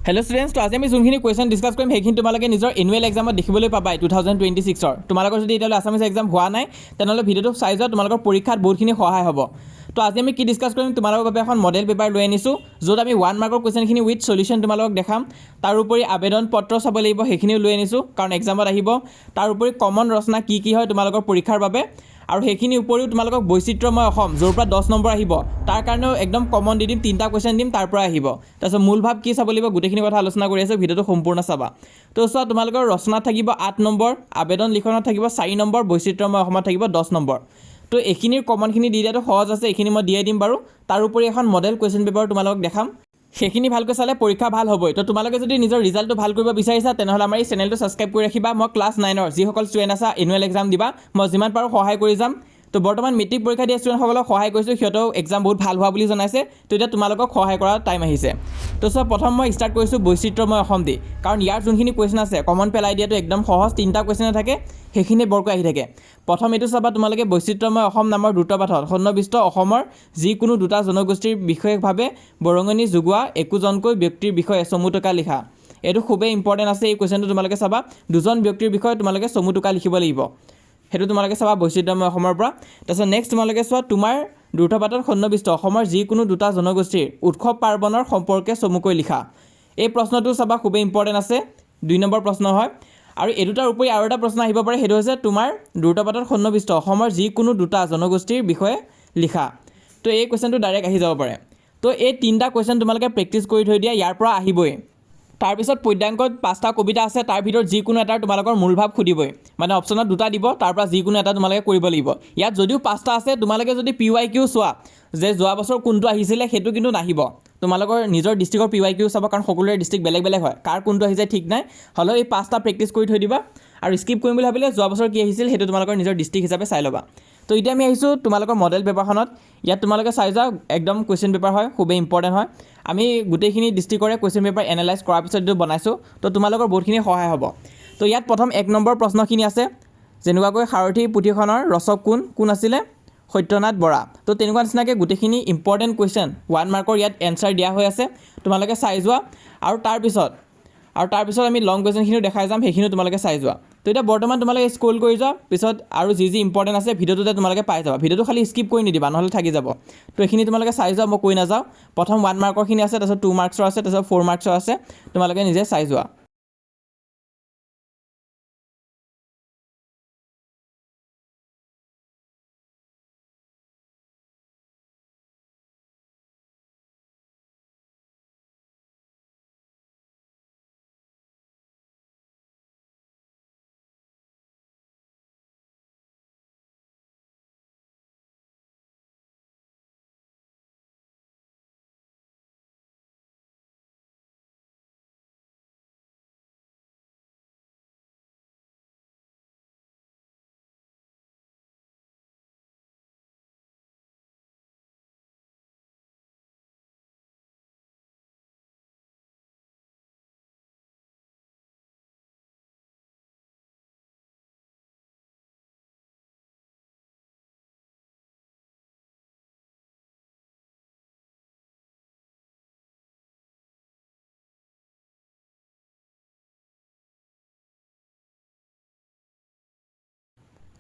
Hello' students, তো আজি আমি যোনখিনি কুৱেশ্যন ডিছকাছ কৰিম সেইখিনি তোমালোকে নিজৰ এনুৱেল এক্সামত দেখিবলৈ পাবা 2026 তোমালোকৰ যদি এতিয়ালৈ আছামিছ এক্সাম হোৱা নাই তেনেহ'লে ভিডিঅ'টো চাই যোৱা, তোমালোকৰ পৰীক্ষাত বহুতখিনি সহায় হ'ব। তো আজি আমি কি ডিছকাছ কৰিম, তোমালোকৰ বাবে এখন মডেল পেপাৰ লৈ আনিছোঁ য'ত আমি 1 মাৰ্কৰ কুৱেশ্যনখিনি উইথ সলিউশ্যন তোমালোকক দেখাম। তাৰোপৰি আবেদন পত্ৰ চাব লাগিব, সেইখিনিও লৈ আনিছোঁ কাৰণ এক্সামত আহিব। তাৰোপৰি কমন ৰচনা কি কি হয় তোমালোকৰ পৰীক্ষাৰ বাবে, আৰু সেইখিনিৰ উপৰিও তোমালোকক বৈচিত্ৰ্যময় অসম য'ৰ পৰা 10 নম্বৰ আহিব তাৰ কাৰণেও একদম কমন দি দিম, 3টা কুৱেশ্যন দিম তাৰ পৰা আহিব। তাৰপিছত মূল ভাৱ কি চাব লাগিব, গোটেইখিনি কথা আলোচনা কৰি আছোঁ, ভিডিঅ'টো সম্পূৰ্ণ চাবা। তো চোৱা, তোমালোকৰ ৰচনাত থাকিব 8 নম্বৰ, আবেদন লিখনত থাকিব 4 নম্বৰ, বৈচিত্ৰ্যময় অসমত থাকিব 10 নম্বৰ। তো এইখিনিৰ কমনখিনি দি দিয়াটো সহজ আছে, এইখিনি মই দিয়াই দিম বাৰু। তাৰোপৰি এখন মডেল কুৱেশ্যন পেপাৰ তোমালোকক দেখাম, সেইখিনি ভালকৈ চালে পৰীক্ষা ভাল হ'বই। তো তোমালোকে যদি নিজৰ ৰিজাল্টটো ভাল কৰিব বিচাৰিছা তেনেহ'লে আমাৰ এই চেনেলটো ছাবস্ক্ৰাইব কৰি ৰাখিবা। মই ক্লাছ 9ৰ যিসকল ষ্টুডেণ্ট আছা এনুৱেল এক্সাম দিবা, মই যিমান পাৰোঁ সহায় কৰি যাম। তো বৰ্তমান মেট্ৰিক পৰীক্ষা দিয়া ষ্টুডেণ্টসকলক সহায় কৰিছোঁ, সিহঁতেও এক্সাম বহুত ভাল হোৱা বুলি জনাইছে। তো এতিয়া তোমালোকক সহায় কৰাৰ টাইম আহিছে। তো চোৱা, প্ৰথম মই ষ্টাৰ্ট কৰিছোঁ বৈচিত্ৰ্যময় অসম দি, কাৰণ ইয়াৰ যোনখিনি কুৱেশ্যন আছে কমন পেলাই দিয়াটো একদম সহজ, 3টা কুৱেশ্যনে থাকে, সেইখিনি বৰকৈ আহি থাকে। প্ৰথম এইটো চাবা, তোমালোকে বৈচিত্ৰ্যময় অসম নামৰ দ্ৰুতপাঠত সন্নিৱিষ্ট অসমৰ যিকোনো দুটা জনগোষ্ঠীৰ বিশেষভাৱে বৰঙণি যোগোৱা একোজনকৈ ব্যক্তিৰ বিষয়ে চমু টোকা লিখা। এইটো খুবেই ইম্পৰ্টেণ্ট আছে, এই কুৱেশ্যনটো তোমালোকে চাবা, দুজন ব্যক্তিৰ বিষয়ে তোমালোকে চমু টোকা লিখিব লাগিব। সেইটো তোমালোকে চাবা বৈচিত্ৰ্যময় অসমৰ পৰা। তাৰপিছত নেক্সট তোমালোকে চোৱা, তোমাৰ দ্ৰুতপাঠত সন্নিৱিষ্ট অসমৰ যিকোনো দুটা জনগোষ্ঠীৰ উৎসৱ পাৰ্বণৰ সম্পৰ্কে চমুকৈ লিখা। এই প্ৰশ্নটো চাবা, খুবেই ইম্পৰ্টেণ্ট আছে, 2 নম্বৰ প্ৰশ্ন হয়। আৰু এই দুটাৰ উপৰি আৰু এটা প্ৰশ্ন আহিব পাৰে, সেইটো হৈছে তোমাৰ দ্ৰুতপাঠত সন্নিৱিষ্ট অসমৰ যিকোনো দুটা জনগোষ্ঠীৰ বিষয়ে লিখা। তো এই কুৱেশ্যনটো ডাইৰেক্ট আহি যাব পাৰে। তো এই 3টা কুৱেশ্যন তোমালোকে প্ৰেক্টিছ কৰি থৈ দিয়া, ইয়াৰ পৰা আহিবই। তাৰপিছত পদ্যাংকত 5টা কবিতা আছে, তাৰ ভিতৰত যিকোনো এটাৰ তোমালোকৰ মূল ভাৱ সুধিবই, মানে অপশ্যনত 2টা দিব, তাৰ পৰা যিকোনো এটা তোমালোকে কৰিব লাগিব। ইয়াত যদিও 5টা আছে, তোমালোকে যদি PYQ চোৱা যে যোৱা বছৰ কোনটো আহিছিলে, সেইটো কিন্তু নাহিব। তোমালোকৰ নিজৰ ডিষ্ট্ৰিক্টৰ PYQ চাব, কাৰণ সকলোৰে ডিষ্ট্ৰিক্ট বেলেগ বেলেগ হয়, কাৰ কোনটো আহিছে ঠিক নাই। হ'লেও এই 5টা প্ৰেক্টিছ কৰি থৈ দিবা, আৰু স্কিপ কৰিম বুলি ভাবিলে যোৱা বছৰ কি আহিছিল সেইটো তোমালোকৰ নিজৰ ডিষ্ট্ৰিক্ট হিচাপে চাই ল'বা। তো এতিয়া আমি আহিছোঁ তোমালোকৰ মডেল পেপাৰখনত। ইয়াত তোমালোকে চাই যাওক, একদম কুৱেশ্যন পেপাৰ হয়, খুবেই ইম্পৰ্টেণ্ট হয়। আমি গোটেইখিনি ডিষ্ট্ৰিক্টৰে কুৱেশ্যন পেপাৰ এনালাইজ কৰাৰ পিছত এইটো বনাইছোঁ, তো তোমালোকৰ বহুতখিনি সহায় হ'ব। তো ইয়াত প্ৰথম 1 নম্বৰ প্ৰশ্নখিনি আছে, যেনেকুৱাকৈ সাৰথি পুথিখনৰ ৰচক কোন, কোন আছিলে, সত্যনাথ বৰা। তো তেনেকুৱা নিচিনাকৈ গোটেইখিনি ইম্পৰ্টেণ্ট কুৱেশ্যন 1 মাৰ্কৰ ইয়াত এনচাৰ দিয়া হৈ আছে, তোমালোকে চাই যোৱা। আৰু তাৰপিছত আমি লং কুৱেশ্যনখিনিও দেখাই যাম, সেইখিনিও তোমালোকে চাই যোৱা। তো এতিয়া বৰ্তমান তোমালোকে স্ক্ৰল কৰি যোৱা, পিছত আৰু যি ইম্পৰ্টেণ্ট আছে ভিডিঅ'টোতে তোমালোকে পাই যাবা। ভিডিঅ'টো খালি স্কিপ কৰি নিদিবা, নহ'লে থাকি যাব। তো এইখিনি তোমালোকে চাই যোৱা, মই কৈ নাযাওঁ। প্ৰথম 1 মাৰ্কৰখিনি আছে, তাৰপিছত 2 মাৰ্কছৰ আছে, তাৰপিছত 4 মাৰ্কছৰ আছে, তোমালোকে নিজে চাই যোৱা।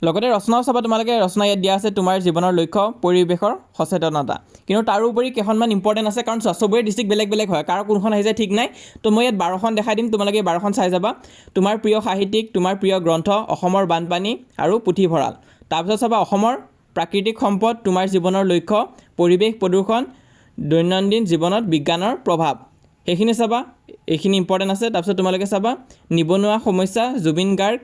লগতে ৰচনাও চাবা, তোমালোকে ৰচনা ইয়াত দিয়া আছে, তোমাৰ জীৱনৰ লক্ষ্য, পৰিৱেশৰ সচেতনতা। কিন্তু তাৰোপৰি কেইখনমান ইম্পৰ্টেণ্ট আছে, কাৰণ চবৰে ডিষ্ট্ৰিক্ট বেলেগ বেলেগ হয়, কাৰ কোনখন আহিছে ঠিক নাই। তো মই ইয়াত 12খন দেখাই দিম, তোমালোকে এই 12খন চাই যাবা। তোমাৰ প্ৰিয় সাহিত্যিক, তোমাৰ প্ৰিয় গ্ৰন্থ, অসমৰ বানপানী আৰু পুথিভঁৰাল। তাৰপিছত চাবা অসমৰ প্ৰাকৃতিক সম্পদ, তোমাৰ জীৱনৰ লক্ষ্য, পৰিৱেশ প্ৰদূষণ, দৈনন্দিন জীৱনত বিজ্ঞানৰ প্ৰভাৱ, সেইখিনি চাবা, এইখিনি ইম্পৰ্টেণ্ট আছে। তাৰপিছত তোমালোকে চাবা নিবনুৱা সমস্যা, জুবিন গাৰ্গ,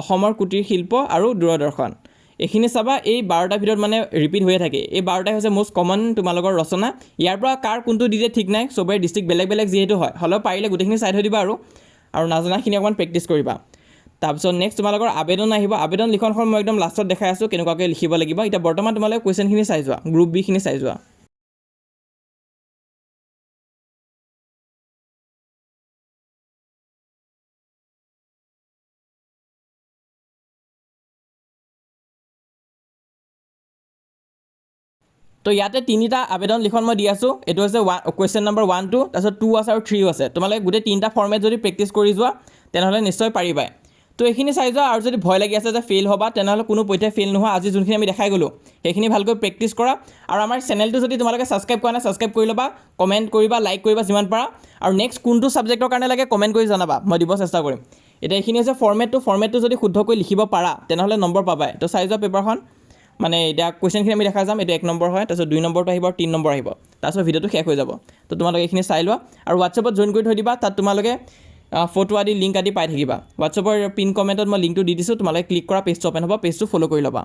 অসমৰ কুটিৰ শিল্প আৰু দূৰদৰ্শন, এইখিনি চাবা। এই 12টাৰ ভিতৰত মানে ৰিপিট হৈয়ে থাকে, এই 12টাই হৈছে মষ্ট কমন তোমালোকৰ ৰচনা। ইয়াৰ পৰা কাৰ কোনটো দিছে ঠিক নাই, চবৰে ডিষ্ট্ৰিক্ট বেলেগ বেলেগ যিহেতু হয়, হ'লেও পাৰিলে গোটেইখিনি চাই থৈ দিবা আৰু নাজানাখিনি অকণমান প্ৰেক্টিছ কৰিবা। তাৰপিছত নেক্সট তোমালোকৰ আবেদন আহিব, আবেদন লিখনখন মই একদম লাষ্টত দেখাই আছোঁ কেনেকুৱাকৈ লিখিব লাগিব। এতিয়া বৰ্তমান তোমালোকে কুৱেশ্যনখিনি চাই যোৱা, গ্ৰুপ বিখিনি চাই যোৱা। তো ইয়াতে তিনিটা আবেদন লিখন মই দি আছোঁ এইটো হৈছে কুৱেশ্যন নম্বৰ 1 2 তাৰপিছত 2 আছে আৰু 3 আছে তোমালোকে গোটেই তিনিটা ফৰ্মেট যদি প্ৰেক্টিছ কৰি যোৱা তেনেহ'লে নিশ্চয় পাৰিবাই তো এইখিনি চাই যোৱা আৰু যদি ভয় লাগি আছে যে ফেইল হ'বা তেনেহ'লে কোনো পধ্যে ফেইল নোহোৱা আজি যোনখিনি আমি দেখাই গ'লোঁ সেইখিনি ভালকৈ প্ৰেক্টিছ কৰা আৰু আমাৰ চেনেলটো যদি তোমালোকে ছাবস্ক্ৰাইব কৰা নাই ছাবস্ক্ৰাইব কৰি ল'বা কমেণ্ট কৰিবা লাইক কৰিবা যিমান পাৰা আৰু নেক্সট কোনটো ছাবজেক্টৰ কাৰণে লাগে কমেণ্ট কৰি জনাবা মই দিব চেষ্টা কৰিম এতিয়া এইখিনি হৈছে ফৰ্মেটটো যদি শুদ্ধকৈ লিখিব পাৰা তেনেহ'লে নম্বৰ পাবাই তো চাই যোৱা পেপাৰখন মানে এতিয়া কুৱেশ্যনখিনি আমি দেখা যাম এইটো 1 নম্বৰ হয় তাৰপিছত 2 নম্বৰটো আহিব আৰু 3 নম্বৰ আহিব তাৰপিছত ভিডিঅ'টো শেষ হৈ যাব তো তোমালোকে এইখিনি চাই লোৱা আৰু হোৱাটছএপত জইন কৰি থৈ দিবা তাত তোমালোকে ফটো আদি লিংক আদি পাই থাকিবা হোৱাটছএপৰ পিন কমেণ্টত মই লিংকটো দি দিছোঁ তোমালোকে ক্লিক কৰা পেজটো অ'পেন হ'ব পেজটো ফ'ল' কৰি ল'বা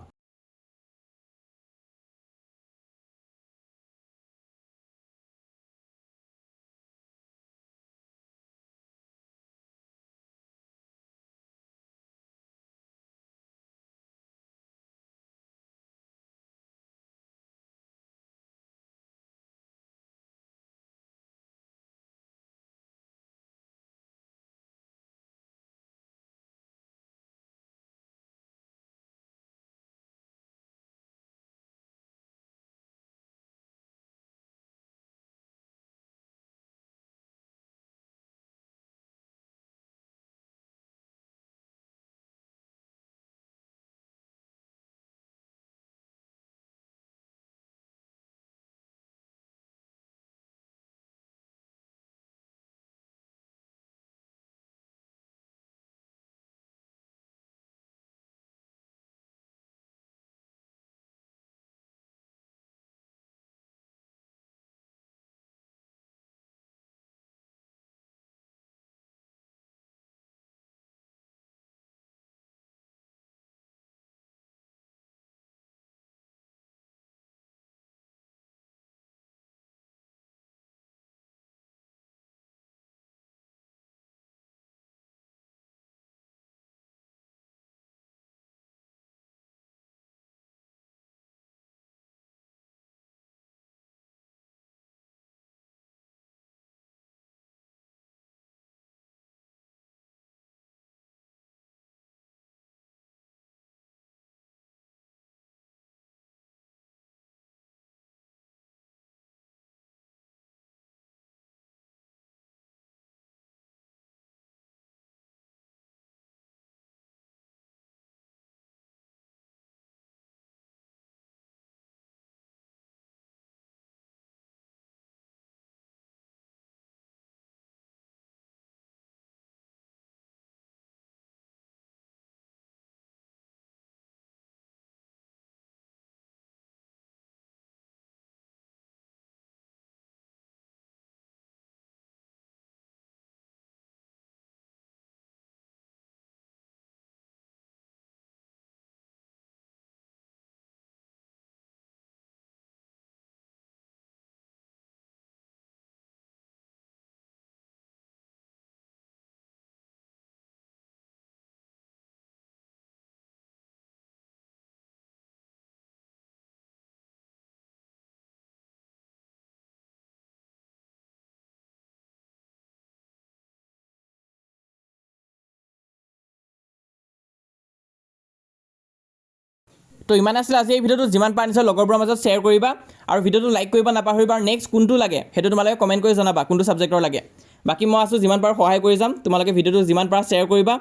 তো ইমান আছিলে আজি এই ভিডিঅ'টো যিমান পাৰা নিশ্চয় লগৰবোৰৰ মাজত শ্বেয়াৰ কৰিবা আৰু ভিডিঅ'টো লাইক কৰিব নাপাহৰিবা আৰু নেক্সট কোনটো লাগে সেইটো তোমালোকে কমেণ্ট কৰি জনাবা কোনটো ছাবজেক্টৰ লাগে বাকী মই আছোঁ যিমান পাৰোঁ সহায় কৰি যাম তোমালোকে ভিডিঅ'টো যিমান পাৰা শ্বেয়াৰ কৰিবা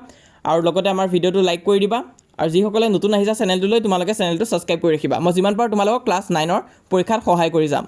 আৰু লগতে আমাৰ ভিডিঅ'টো লাইক কৰি দিবা আৰু যিসকলে নতুন আহিছা চেনেলটোলৈ তোমালোকে চেনেলটো ছাবস্ক্ৰাইব কৰি ৰাখিবা মই যিমান পাৰোঁ তোমালোকক ক্লাছ 9ৰ পৰীক্ষাত সহায় কৰি যাম